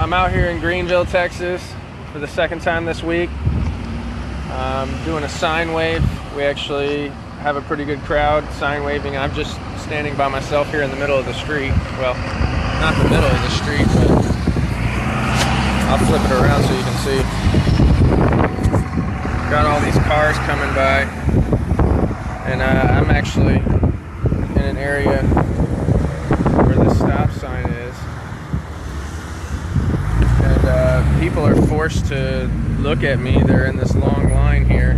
I'm out here in Greenville, Texas for the second time this week. Doing a sign wave. We actually have a pretty good crowd sign waving. I'm just standing by myself here in the middle of the street. Well, not the middle of the street, but I'll flip it around so you can see. Got all these cars coming by, and I'm actually in an area where the stop sign is, and people are forced to look at me. They're in this long line here,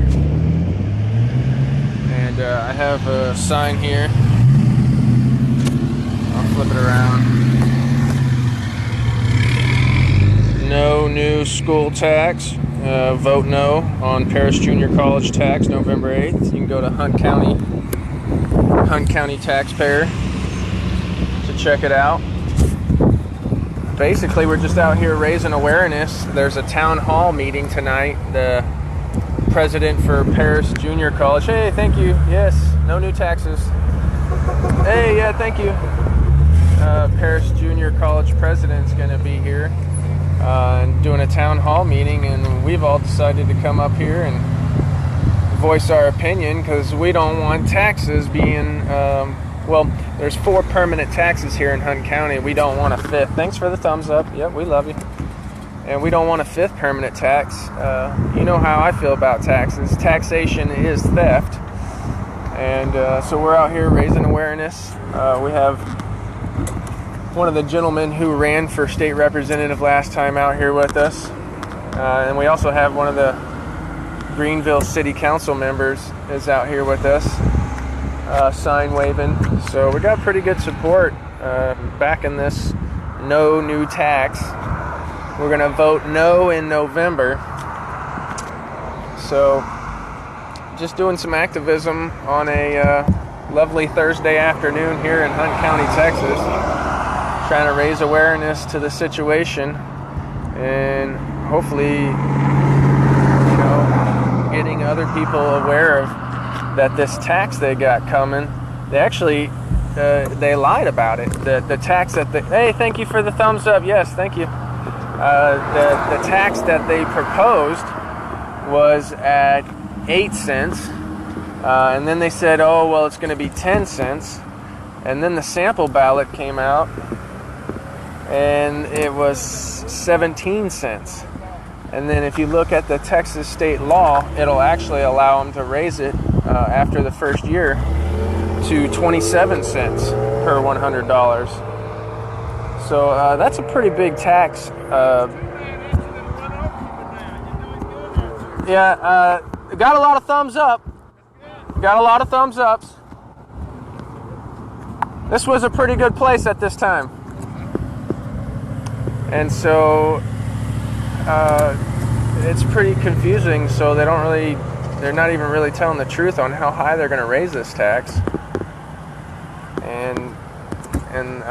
and I have a sign here. I'll flip it around. No new school tax. Vote no on Paris Junior College tax November 8th. You can go to Hunt County Taxpayer to check it out. Basically, we're just out here raising awareness. There's a town hall meeting tonight. The president for Paris Junior College. Hey, thank you. Yes, no new taxes. Hey, yeah, thank you. Paris Junior College president's going to be here and doing a town hall meeting, and we've all decided to come up here and voice our opinion because we don't want taxes being well, there's 4 permanent taxes here in Hunt County. We don't want a 5th. Thanks for the thumbs up. Yep, we love you. And we don't want a 5th permanent tax. You know how I feel about taxes. Taxation is theft. And so we're out here raising awareness. We have one of the gentlemen who ran for state representative last time out here with us. And we also have one of the Greenville City Council members is out here with us, sign waving. So we got pretty good support backing this no new tax. We're going to vote no in November. So just doing some activism on a lovely Thursday afternoon here in Hunt County, Texas. Trying to raise awareness to the situation and hopefully, getting other people aware of that this tax they got coming. They actually, they lied about it. The tax that hey, thank you for the thumbs up. Yes, thank you. The tax that they proposed was at 8 cents. And then they said, oh, well, it's going to be 10 cents. And then the sample ballot came out, and it was 17 cents. And then if you look at the Texas state law, it'll actually allow them to raise it after the first year to 27 cents per $100. So that's a pretty big tax. Got a lot of thumbs up. Got a lot of thumbs ups. This was a pretty good place at this time. And so it's pretty confusing, so they're not even really telling the truth on how high they're going to raise this tax. And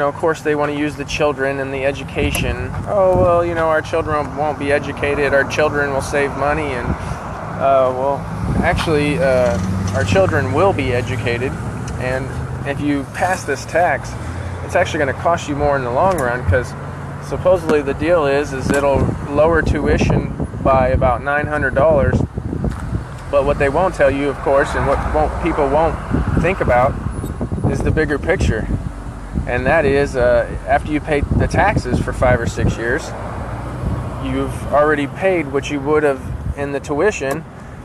of course they want to use the children and the education. Oh, well, our children won't be educated, our children will save money, and actually our children will be educated, and if you pass this tax, it's actually going to cost you more in the long run, because supposedly the deal is it'll lower tuition by about $900. But what they won't tell you, of course, and what people won't think about is the bigger picture. And that is, after you pay the taxes for 5 or 6 years, you've already paid what you would have in the tuition,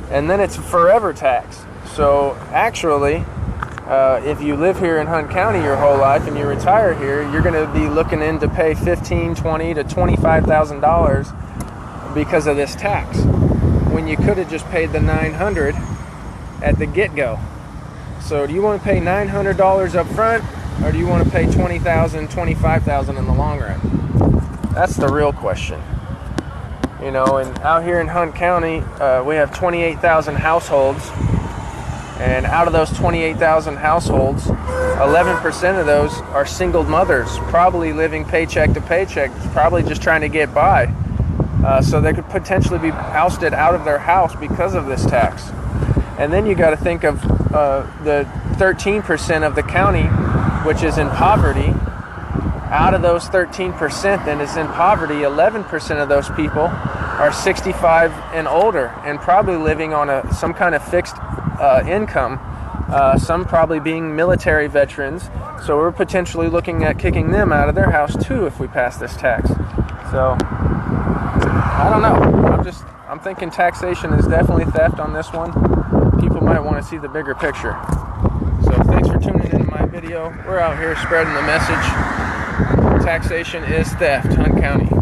and then it's a forever tax. So actually, if you live here in Hunt County your whole life and you retire here, you're going to be looking in to pay $15,000, $20,000 to $25,000 because of this tax, when you could have just paid the $900 at the get-go. So do you want to pay $900 up front, or do you want to pay $20,000, $25,000 in the long run? That's the real question. And out here in Hunt County, we have 28,000 households. And out of those 28,000 households, 11% of those are single mothers, probably living paycheck to paycheck, probably just trying to get by. So they could potentially be ousted out of their house because of this tax. And then you got to think of the 13% of the county, which is in poverty. out of those 13% that is in poverty, 11% of those people are 65 and older and probably living on some kind of fixed income, some probably being military veterans. So we're potentially looking at kicking them out of their house too if we pass this tax. So I don't know. I'm thinking taxation is definitely theft on this one. People might want to see the bigger picture. So thanks for tuning into my video. We're out here spreading the message. Taxation is theft, Hunt County.